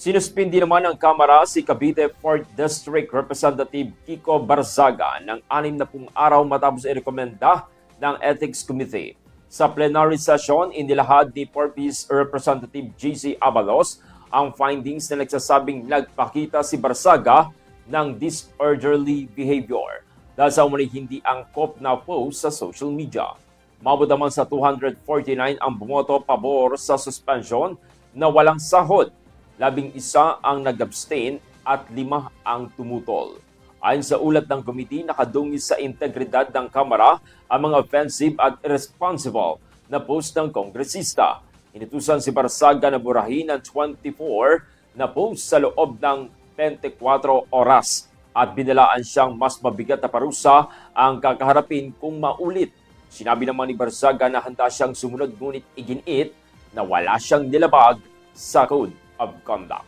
Sinuspindi naman ng Kamara si Cavite 4th District Representative Kiko Barzaga ng 60 araw matapos irekomenda ng Ethics Committee. Sa plenary session, inilahad ni Porpis Representative J.C. Abalos ang findings na nagsasabing nagpakita si Barzaga ng disorderly behavior dahil sa umano'y hindi angkop na post sa social media. Mabot naman sa 249 ang bumoto pabor sa suspension na walang sahod. 11 ang nag-abstain at 5 ang tumutol. Ayon sa ulat ng committee, nakadungis sa integridad ng Kamara ang mga offensive at irresponsible na post ng kongresista. Inutusan si Barzaga na burahin ang 24 na post sa loob ng 24 oras at binalaan siyang mas mabigat na parusa ang kakaharapin kung maulit. Sinabi naman ni Barzaga na handa siyang sumunod ngunit iginit na wala siyang nilabag sa Code of Conduct.